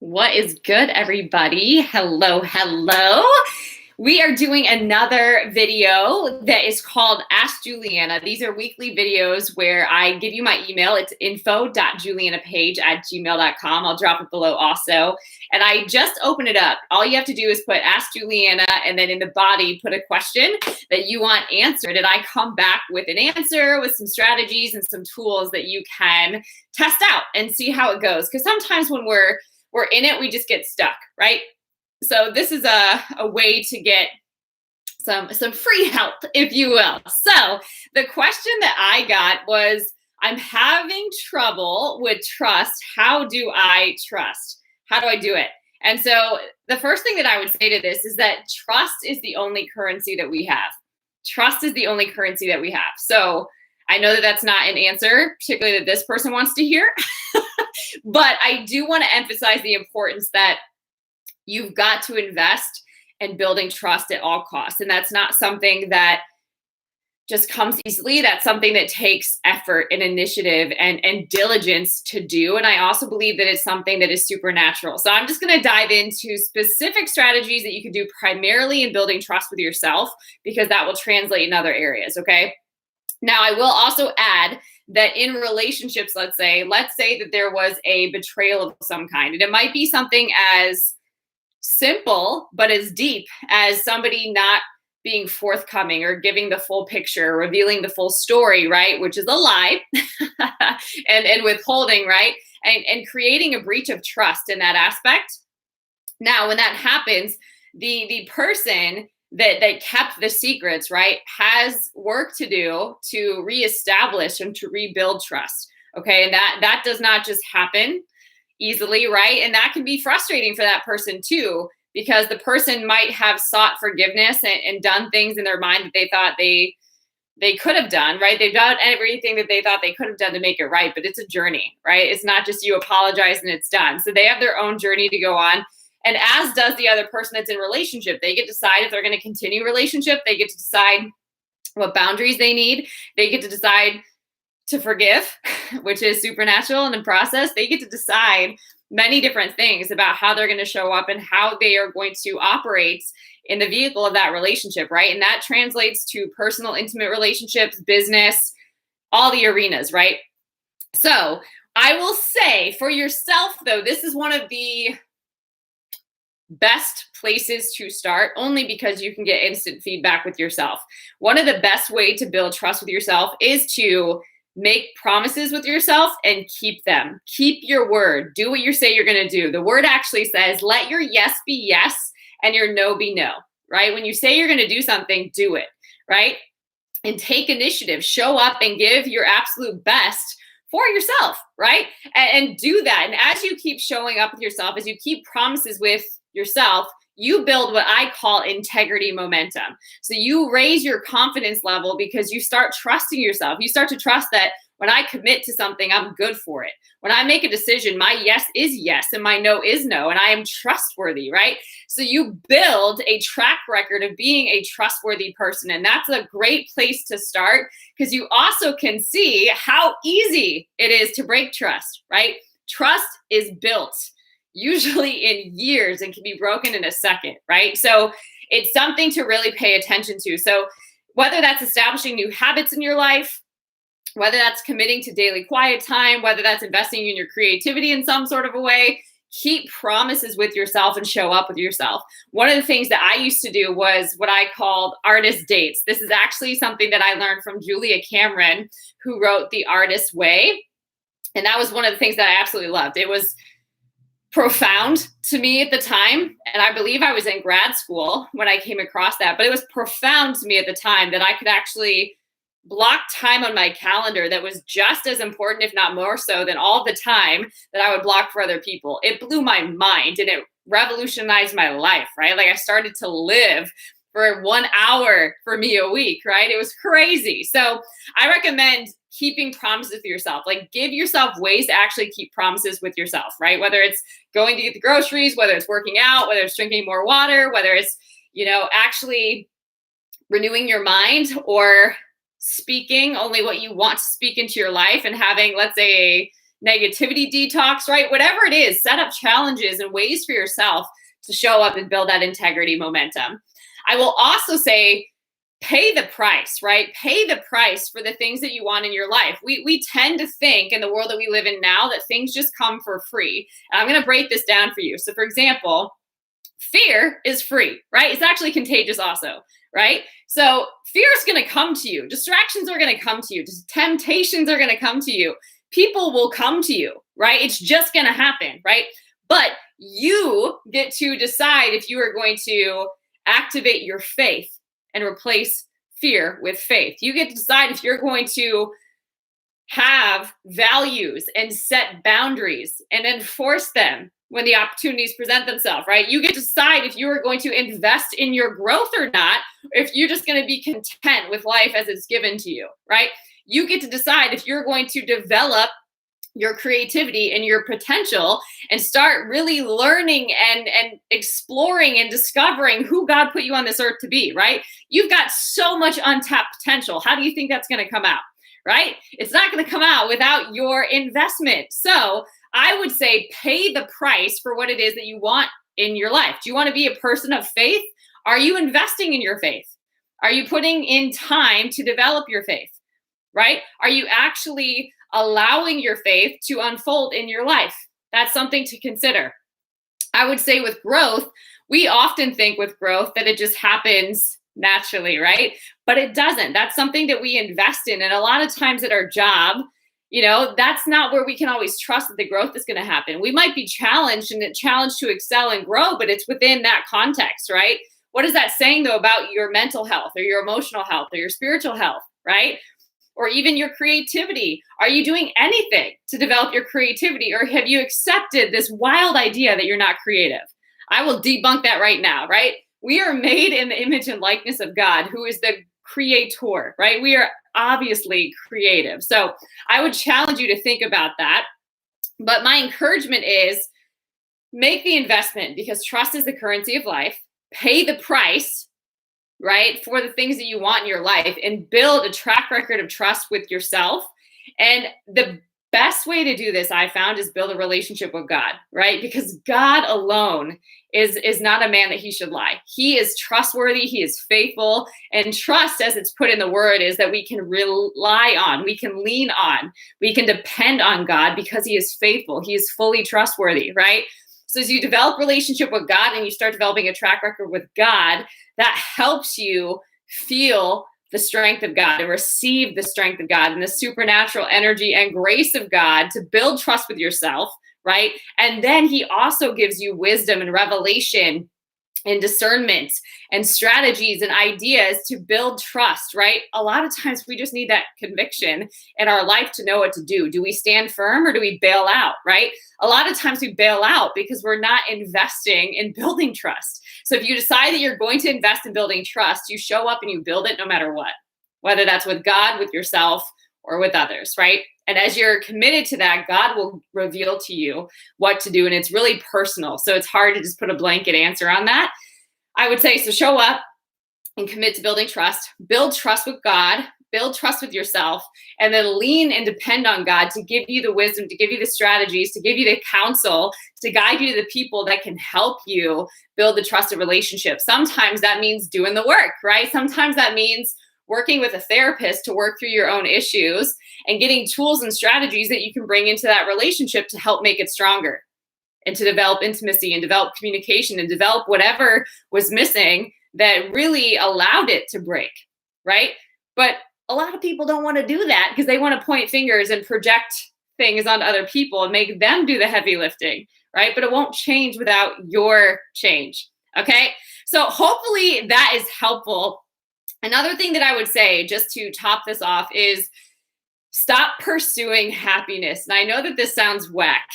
What is good, everybody? Hello, hello. We are doing another video that is called Ask Juliana. These are weekly videos where I give you my email. It's info.julianapage@gmail.com. I'll drop it below also. And I just open it up. All you have to do is put Ask Juliana and then in the body put a question that you want answered. And I come back with an answer with some strategies and some tools that you can test out and see how it goes. Because sometimes when we're in it, we just get stuck, right? So this is a way to get some free help, if you will. So the question that I got was, I'm having trouble with trust. How do I trust? How do I do it? And so the first thing that I would say to this is that trust is the only currency that we have. Trust is the only currency that we have. So I know that that's not an answer, particularly that this person wants to hear, but I do want to emphasize the importance that you've got to invest in building trust at all costs. And that's not something that just comes easily. That's something that takes effort and initiative and diligence to do. And I also believe that it's something that is supernatural. So I'm just going to dive into specific strategies that you can do primarily in building trust with yourself, because that will translate in other areas. Okay. Now, I will also add that in relationships, let's say that there was a betrayal of some kind, and it might be something as simple but as deep as somebody not being forthcoming or giving the full picture, revealing the full story, right? Which is a lie, and withholding, right? And creating a breach of trust in that aspect. Now, when that happens, the person that kept the secrets, right, has work to do to reestablish and to rebuild trust. Okay. And that does not just happen easily, right? And that can be frustrating for that person too, because the person might have sought forgiveness and done things in their mind that they thought they could have done, right? They've done everything that they thought they could have done to make it right, but it's a journey, right? It's not just you apologize and it's done. So they have their own journey to go on. And as does the other person that's in relationship. They get to decide if they're going to continue relationship. They get to decide what boundaries they need. They get to decide to forgive, which is supernatural. And in process, they get to decide many different things about how they're going to show up and how they are going to operate in the vehicle of that relationship, right? And that translates to personal, intimate relationships, business, all the arenas, right? So I will say for yourself, though, this is one of the best places to start, only because you can get instant feedback with yourself. One of the best way to build trust with yourself is to make promises with yourself and keep them. Keep your word. Do what you say you're going to do. The word actually says, let your yes be yes and your no be no, right? When you say you're going to do something, do it, right? And take initiative, show up and give your absolute best for yourself, right? And do that. And as you keep showing up with yourself, as you keep promises with yourself, you build what I call integrity momentum. So you raise your confidence level because you start trusting yourself. You start to trust that when I commit to something, I'm good for it. When I make a decision, my yes is yes and my no is no, and I am trustworthy, right? So you build a track record of being a trustworthy person. And that's a great place to start, because you also can see how easy it is to break trust, right? Trust is built usually in years and can be broken in a second, right? So it's something to really pay attention to. So whether that's establishing new habits in your life, whether that's committing to daily quiet time, whether that's investing in your creativity in some sort of a way, keep promises with yourself and show up with yourself. One of the things that I used to do was what I called artist dates. This is actually something that I learned from Julia Cameron, who wrote The Artist's Way. And that was one of the things that I absolutely loved. It was profound to me at the time. And I believe I was in grad school when I came across that, but it was profound to me at the time that I could actually block time on my calendar that was just as important, if not more so, than all the time that I would block for other people. It blew my mind and it revolutionized my life, right? Like I started to live for 1 hour for me a week, right? It was crazy. So I recommend keeping promises with yourself. Like give yourself ways to actually keep promises with yourself, right? Whether it's going to get the groceries, whether it's working out, whether it's drinking more water, whether it's, actually renewing your mind or speaking only what you want to speak into your life and having, let's say, negativity detox, right? Whatever it is, set up challenges and ways for yourself to show up and build that integrity momentum. I will also say, pay the price, right? Pay the price for the things that you want in your life. We tend to think in the world that we live in now that things just come for free. And I'm going to break this down for you. So for example, fear is free, right? It's actually contagious also, right? So fear is going to come to you. Distractions are going to come to you. Temptations are going to come to you. People will come to you, right? It's just going to happen, right? But you get to decide if you are going to activate your faith and replace fear with faith. You get to decide if you're going to have values and set boundaries and enforce them when the opportunities present themselves, right? You get to decide if you are going to invest in your growth or not, or if you're just going to be content with life as it's given to you, right? You get to decide if you're going to develop your creativity and your potential and start really learning and exploring and discovering who God put you on this earth to be, right? You've got so much untapped potential. How do you think that's going to come out, right? It's not going to come out without your investment. So I would say pay the price for what it is that you want in your life. Do you want to be a person of faith? Are you investing in your faith? Are you putting in time to develop your faith, right? Are you actually allowing your faith to unfold in your life? That's something to consider. I would say with growth, we often think with growth that it just happens naturally, right? But it doesn't. That's something that we invest in. And a lot of times at our job, that's not where we can always trust that the growth is going to happen. We might be challenged to excel and grow, but it's within that context, right? What is that saying though about your mental health or your emotional health or your spiritual health, right? Or even your creativity. Are you doing anything to develop your creativity, or have you accepted this wild idea that you're not creative? I will debunk that right now, right? We are made in the image and likeness of God, who is the creator, right? We are obviously creative. So I would challenge you to think about that. But my encouragement is make the investment, because trust is the currency of life. Pay the price, right, for the things that you want in your life, and build a track record of trust with yourself. And the best way to do this, I found, is build a relationship with God, right? Because God alone is not a man that he should lie. He is trustworthy. He is faithful. And trust, as it's put in the word, is that we can rely on, we can lean on, we can depend on God because he is faithful. He is fully trustworthy, right? So as you develop relationship with God and you start developing a track record with God, that helps you feel the strength of God and receive the strength of God and the supernatural energy and grace of God to build trust with yourself, right? And then he also gives you wisdom and revelation and discernment and strategies and ideas to build trust, right? A lot of times we just need that conviction in our life to know what to do. Do we stand firm or do we bail out, right? A lot of times we bail out because we're not investing in building trust. So if you decide that you're going to invest in building trust, you show up and you build it no matter what, whether that's with God, with yourself, or with others, right? And as you're committed to that, God will reveal to you what to do. And it's really personal. So it's hard to just put a blanket answer on that. I would say, so show up and commit to building trust, build trust with God, build trust with yourself, and then lean and depend on God to give you the wisdom, to give you the strategies, to give you the counsel, to guide you to the people that can help you build the trusted relationship. Sometimes that means doing the work, right? Sometimes that means working with a therapist to work through your own issues and getting tools and strategies that you can bring into that relationship to help make it stronger and to develop intimacy and develop communication and develop whatever was missing that really allowed it to break, right? But a lot of people don't want to do that because they want to point fingers and project things onto other people and make them do the heavy lifting, right? But it won't change without your change, okay? So hopefully that is helpful. Another thing that I would say, just to top this off, is stop pursuing happiness. And I know that this sounds whack,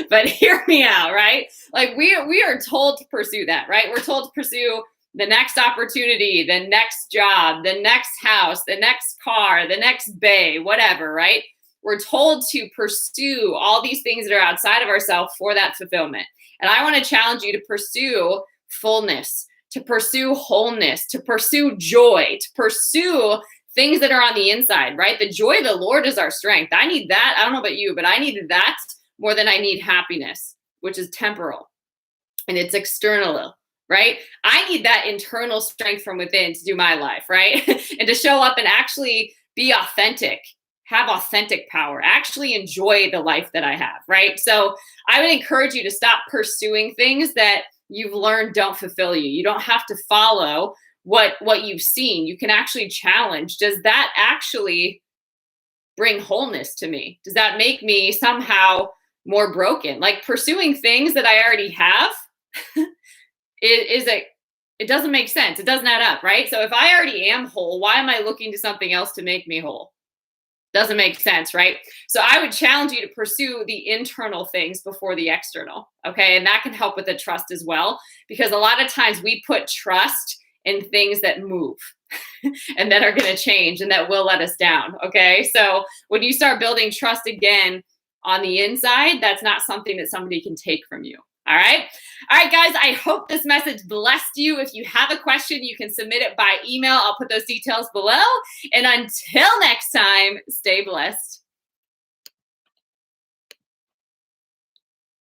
but hear me out, right? Like we are told to pursue that, right? We're told to pursue the next opportunity, the next job, the next house, the next car, the next bay, whatever, right? We're told to pursue all these things that are outside of ourselves for that fulfillment. And I want to challenge you to pursue fullness, to pursue wholeness, to pursue joy, to pursue things that are on the inside, right? The joy of the Lord is our strength. I need that. I don't know about you, but I needed that more than I need happiness, which is temporal and it's external, right? I need that internal strength from within to do my life, right? And to show up and actually be authentic, have authentic power, actually enjoy the life that I have, right? So I would encourage you to stop pursuing things that you've learned don't fulfill you. You don't have to follow what you've seen. You can actually challenge, does that actually bring wholeness to me? Does that make me somehow more broken? Like pursuing things that I already have, it doesn't make sense. It doesn't add up, right? So if I already am whole, why am I looking to something else to make me whole? Doesn't make sense, right? So I would challenge you to pursue the internal things before the external, okay? And that can help with the trust as well, because a lot of times we put trust in things that move and that are going to change and that will let us down, okay? So when you start building trust again on the inside, that's not something that somebody can take from you. All right. All right, guys, I hope this message blessed you. If you have a question, you can submit it by email. I'll put those details below. And until next time, stay blessed.